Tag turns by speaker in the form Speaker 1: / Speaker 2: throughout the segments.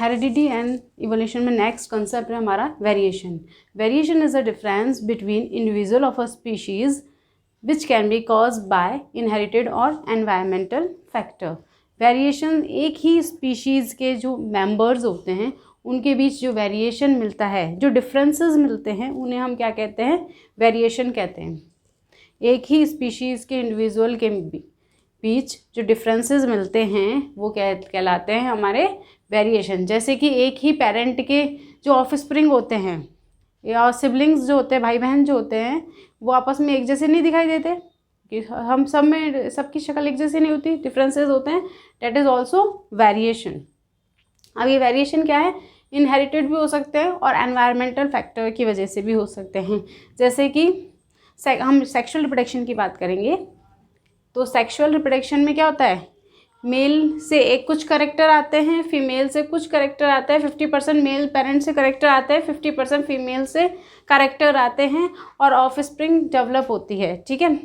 Speaker 1: Heredity and evolution में next concept है हमारा variation. Variation is a difference between individual of a species which can be cause by inherited और environmental factor. Variation एक ही species के जो members होते हैं उनके बीच जो वेरिएशन मिलता है, जो डिफरेंसेस मिलते हैं, उन्हें हम क्या कहते हैं, वेरिएशन कहते हैं. एक ही स्पीशीज़ के इंडिविजुअल के बीच जो डिफरेंसेस मिलते हैं वो कहलाते हैं हमारे वेरिएशन. जैसे कि एक ही पेरेंट के जो ऑफस्प्रिंग होते हैं या सिबलिंग्स जो होते हैं, भाई बहन जो होते हैं, वो आपस में एक जैसे नहीं दिखाई देते कि हम सब में सबकी शक्ल एक जैसी नहीं होती, डिफरेंसेस होते हैं. That is also variation. अब ये वेरिएशन क्या है, इनहेरिटेड भी हो सकते हैं और एनवायरमेंटल फैक्टर की वजह से भी हो सकते हैं. जैसे कि हम सेक्सुअल रिप्रोडक्शन की बात करेंगे तो सेक्सुअल रिप्रोडक्शन में क्या होता है, मेल से एक कुछ करेक्टर आते हैं, फीमेल से कुछ करेक्टर आता है. 50% मेल पेरेंट से करेक्टर आते हैं, 50% फीमेल से करेक्टर आते हैं और ऑफस्प्रिंग डेवलप होती है. ठीक है.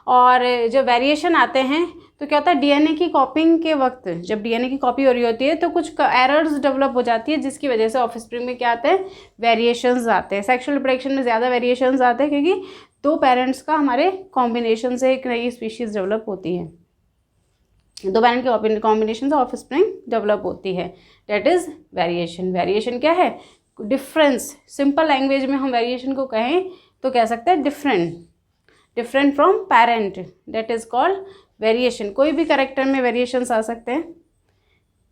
Speaker 1: और जो वेरिएशन आते हैं तो क्या होता है, डीएनए की कॉपिंग के वक्त जब डीएनए की कॉपी हो रही होती है तो कुछ एरर्स डेवलप हो जाती है जिसकी वजह से ऑफस्प्रिंग में क्या आते हैं, वेरिएशंस आते हैं. सेक्सुअल रिप्रोडक्शन में ज़्यादा वेरिएशंस आते हैं क्योंकि दो पेरेंट्स का हमारे कॉम्बिनेशन से एक नई स्पीशीज़ डेवलप होती है. दो पेरेंट के कॉम्बिनेशन से ऑफस्प्रिंग डेवलप होती है. That is variation. वेरिएशन क्या है, डिफरेंस. सिंपल लैंग्वेज में हम वेरिएशन को कहें तो कह सकते हैं different from parent. That is called variation. कोई भी कैरेक्टर में वेरिएशंस आ सकते हैं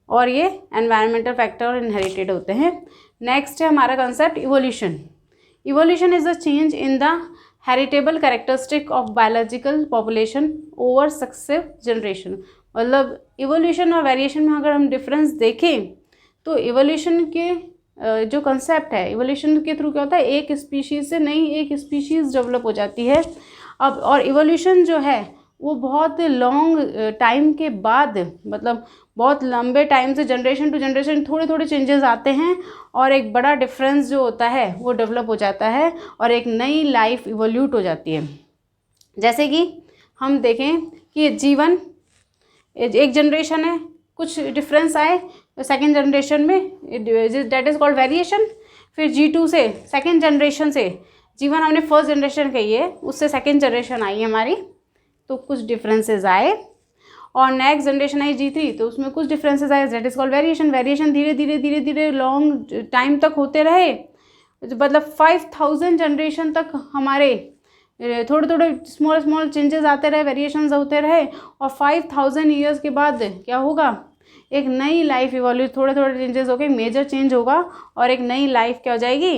Speaker 1: और ये एनवायरमेंटल फैक्टर और इनहेरिटेड होते हैं. नेक्स्ट है हमारा concept evolution. Evolution is a change in the heritable characteristic of biological population over successive generation. मतलब इवोल्यूशन और वेरिएशन में अगर हम डिफरेंस देखें तो इवोल्यूशन के जो कंसेप्ट है, इवोल्यूशन के थ्रू क्या होता है, एक स्पीशीज़ से नई एक स्पीशीज़ डेवलप हो जाती है. अब और इवोल्यूशन जो है वो बहुत लॉन्ग टाइम के बाद, मतलब बहुत लंबे टाइम से जनरेशन टू जनरेशन थोड़े थोड़े चेंजेस आते हैं और एक बड़ा डिफरेंस जो होता है वो डेवलप हो जाता है और एक नई लाइफ इवोल्यूट हो जाती है. जैसे कि हम देखें कि जीवन एक जनरेशन है, कुछ डिफरेंस आए सेकेंड जनरेशन में, डेट इज़ कॉल्ड वेरिएशन. फिर G2 से सेकेंड जनरेशन से जीवन हमने फर्स्ट जनरेशन कही है, उससे सेकेंड जनरेशन आई हमारी, तो कुछ डिफरेंसेस आए. और नेक्स्ट जनरेशन आई G3 तो उसमें कुछ डिफरेंसेस आए, that is called variation. Variation धीरे धीरे लॉन्ग टाइम तक होते रहे, मतलब 5000 जनरेशन तक हमारे थोड़े थोड़े स्मॉल चेंजेस आते रहे, वेरिएशंस होते रहे और 5000 ईयर्स के बाद क्या होगा, एक नई लाइफ इवॉल्व, थोड़े थोड़े चेंजेस हो गए, मेजर चेंज होगा और एक नई लाइफ क्या हो जाएगी,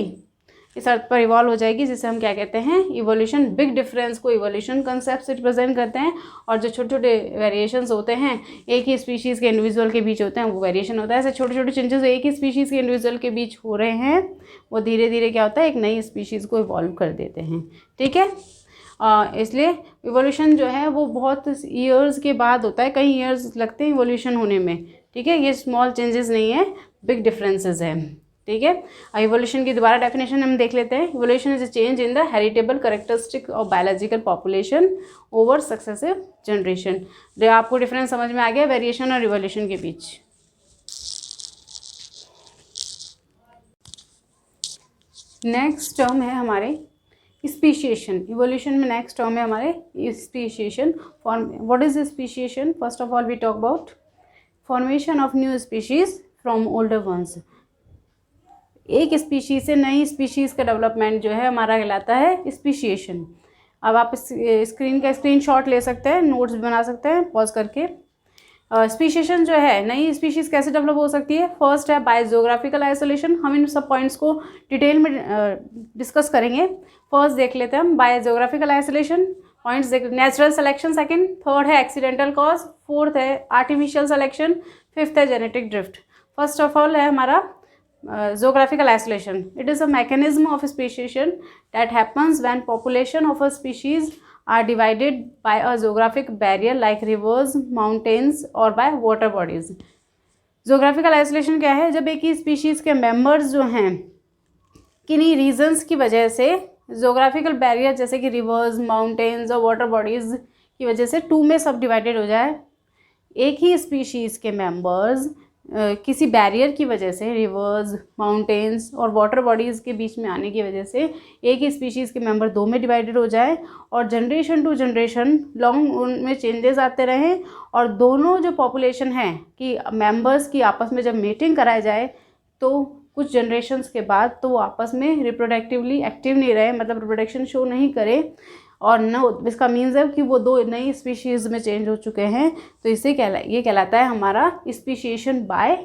Speaker 1: इस अर्थ पर इवॉल्व हो जाएगी, जिसे हम क्या कहते हैं, इवोल्यूशन. बिग डिफरेंस को इवोल्यूशन कंसेप्ट से रिप्रेजेंट करते हैं और जो छोटे छोटे वेरिएशंस होते हैं एक ही स्पीशीज़ के इंडिविजुअल के बीच होते हैं वो वेरिएशन होता है. ऐसे छोटे छोटे चेंजेस एक ही स्पीशीज़ के इंडिविजुअल के बीच हो रहे हैं वो धीरे धीरे क्या होता है, एक नई स्पीशीज़ को इवॉल्व कर देते हैं. ठीक है. इसलिए इवोल्यूशन जो है वो बहुत ईयर्स के बाद होता है, कई ईयर्स लगते हैं इवोल्यूशन होने में. ठीक है. ये स्मॉल चेंजेस नहीं है, बिग डिफरेंसेस हैं. ठीक है. इवोल्यूशन की दोबारा डेफिनेशन हम देख लेते हैं. Evolution is a change in the heritable characteristic of biological population over successive generation. आपको डिफरेंस समझ में आ गया वेरिएशन और इवोल्यूशन के बीच. नेक्स्ट टर्म है हमारे स्पीशिएशन. इवोल्यूशन में नेक्स्ट टर्म है हमारे speciation. What is speciation? First of all we talk about formation of new species from older ones. एक स्पीशीज से नई स्पीशीज़ का डेवलपमेंट जो है हमारा कहलाता है स्पीशिएशन. अब आप स्क्रीन का स्क्रीनशॉट ले सकते हैं, नोट्स भी बना सकते हैं पॉज करके. स्पीशिएशन जो है, नई स्पीशीज़ कैसे डेवलप हो सकती है? फर्स्ट है बाय जियोग्राफिकल आइसोलेशन. हम इन सब पॉइंट्स को डिटेल में डिस्कस करेंगे. फर्स्ट देख लेते हैं हम बाय जियोग्राफिकल आइसोलेशन पॉइंट्स देख. नेचुरल सिलेक्शन सेकंड, थर्ड है एक्सीडेंटल कॉज, फोर्थ है आर्टिफिशियल सिलेक्शन, फिफ्थ है genetic drift. First of all है हमारा geographical isolation. It is a mechanism of speciation that happens when population of a species are divided by a geographic barrier like rivers, mountains or by water bodies. Geographical isolation क्या है? जब एक ही species के members जो हैं किन्हीं reasons की वजह से geographical barrier जैसे कि rivers, mountains और water bodies की वजह से 2 में सब divided हो जाए. एक ही species के members किसी बैरियर की वजह से, रिवर्स, माउंटेन्स और वाटर बॉडीज़ के बीच में आने की वजह से एक ही स्पीशीज़ के मेंबर दो में डिवाइडेड हो जाए और जनरेशन टू जनरेशन लॉन्ग उनमें चेंजेस आते रहें और दोनों जो पॉपुलेशन है कि मेंबर्स की आपस में जब मीटिंग कराई जाए तो कुछ जनरेशन्स के बाद तो वो आपस में रिप्रोडक्टिवली एक्टिव नहीं रहे, मतलब रिप्रोडक्शन शो नहीं करे और न इसका मीन्स है कि वो दो नई स्पीशीज़ में चेंज हो चुके हैं, तो इसे ये कहलाता है हमारा स्पीशिएशन बाय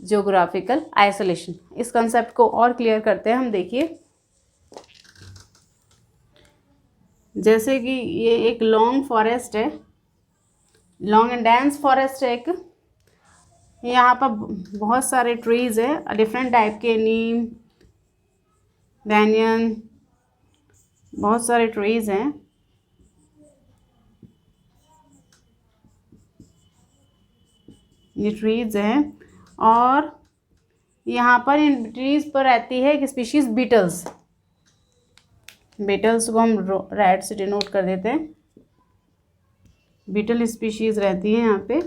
Speaker 1: जियोग्राफिकल आइसोलेशन। इस कंसेप्ट को और क्लियर करते हैं हम। देखिए, जैसे कि ये एक लॉन्ग फॉरेस्ट है, लॉन्ग एंड डेंस फॉरेस्ट है एक, यहाँ पर बहुत सारे ट्रीज़ है डिफरेंट टाइप के, नीम, बैनियन, बहुत सारे ट्रीज़ हैं। ये ट्रीज़ हैं और यहाँ पर इन ट्रीज़ पर रहती है एक स्पीशीज़ बीटल्स। बीटल्स को हम रेड से डिनोट कर देते हैं। बीटल स्पीशीज़ रहती है यहाँ पे।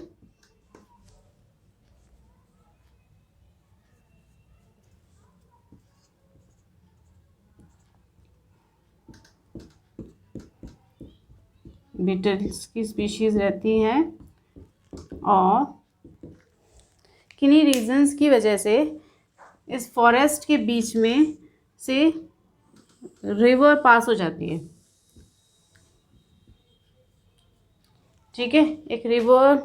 Speaker 1: बीटल्स की स्पीशीज़ रहती हैं और किन्हीं रीजंस की वजह से इस फॉरेस्ट के बीच में से रिवर पास हो जाती है। ठीक है, एक रिवर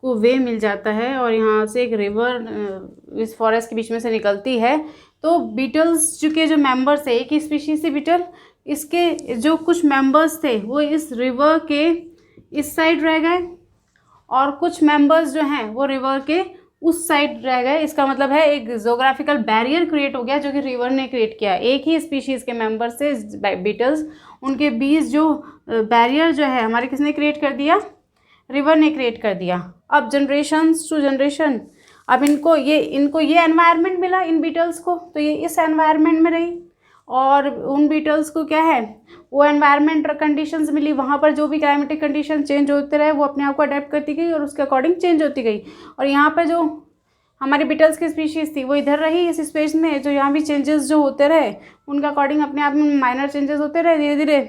Speaker 1: को वे मिल जाता है और यहाँ से एक रिवर इस फॉरेस्ट के बीच में से निकलती है। तो बीटल्स के जो मेंबर्स है, एक ही स्पीशीज से बीटल, इसके जो कुछ मेंबर्स थे वो इस रिवर के इस साइड रह गए और कुछ मेंबर्स जो हैं वो रिवर के उस साइड रह गए। इसका मतलब है एक जोग्राफिकल बैरियर क्रिएट हो गया जो कि रिवर ने क्रिएट किया। एक ही स्पीशीज़ के मेंबर्स से बीटल्स, उनके बीच जो बैरियर जो है हमारे किसने क्रिएट कर दिया? रिवर ने क्रिएट कर दिया। अब जनरेशन्स टू जनरेशन, अब इनको ये एनवायरनमेंट मिला इन बीटल्स को, तो ये इस एनवायरनमेंट में रही और उन बीटल्स को क्या है, वो एनवायरनमेंट कंडीशंस मिली, वहाँ पर जो भी क्लाइमेटिक कंडीशन चेंज होते रहे वो अपने आप को अडेप्ट करती गई और उसके अकॉर्डिंग चेंज होती गई। और यहाँ पर जो हमारी बीटल्स की स्पीशीज़ थी वो इधर रही इस स्पेस में, जो यहाँ भी चेंजेस जो होते रहे उनका अकॉर्डिंग अपने आप में माइनर चेंजेस होते रहे धीरे धीरे,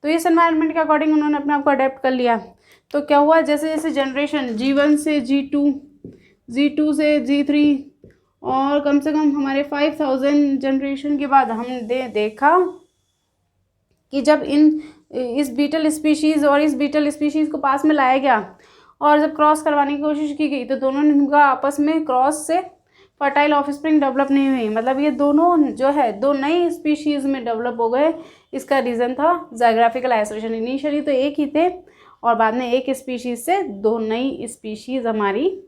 Speaker 1: तो इस एनवायरनमेंट के अकॉर्डिंग उन्होंने अपने आप को अडेप्ट कर लिया। तो क्या हुआ, जैसे जैसे जनरेशन G1 से G2, G2 से G3 और कम से कम हमारे 5000 जनरेशन के बाद हमने देखा कि जब इस बीटल स्पीशीज़ और इस बीटल स्पीशीज़ को पास में लाया गया और जब क्रॉस करवाने की कोशिश की गई तो दोनों का आपस में क्रॉस से फर्टाइल ऑफस्प्रिंग डेवलप नहीं हुई। मतलब ये दोनों जो है दो नई स्पीशीज़ में डेवलप हो गए। इसका रीज़न था जियोग्राफिकल आइसोलेशन। इनिशियली तो एक ही थे और बाद में एक स्पीशीज़ से दो नई स्पीशीज़ हमारी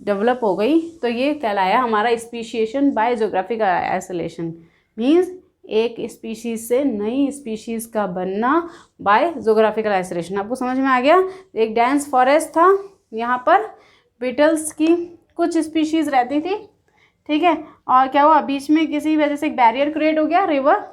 Speaker 1: डेवलप हो गई, तो ये कहलाया हमारा speciation bye geographical isolation. Means एक स्पीशीज़ से नई स्पीशीज़ का बनना बाय जियोग्राफिकल आइसोलेशन। आपको समझ में आ गया? एक डेंस फॉरेस्ट था, यहाँ पर बीटल्स की कुछ स्पीशीज़ रहती थी, ठीक है, और क्या हुआ, बीच में किसी वजह से एक बैरियर क्रिएट हो गया, रिवर,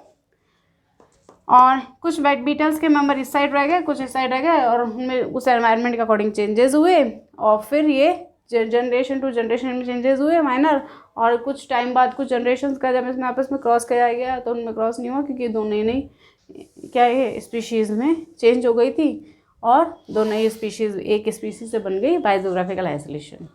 Speaker 1: और कुछ बीटल्स के मेंबर इस साइड रह गए, कुछ इस साइड रह गए और उनमें उस एनवायरनमेंट के अकॉर्डिंग चेंजेस हुए और फिर ये जनरेशन टू जनरेशन में चेंजेस हुए माइनर, और कुछ टाइम बाद कुछ जनरेशन का जब इसमें आपस में क्रॉस किया गया तो उनमें क्रॉस नहीं हुआ क्योंकि दो नई नई क्या ये स्पीशीज़ में चेंज हो गई थी और दो नई स्पीशीज़ एक स्पीशीज़ से बन गई बाय जियोग्राफिकल आइसोलेशन।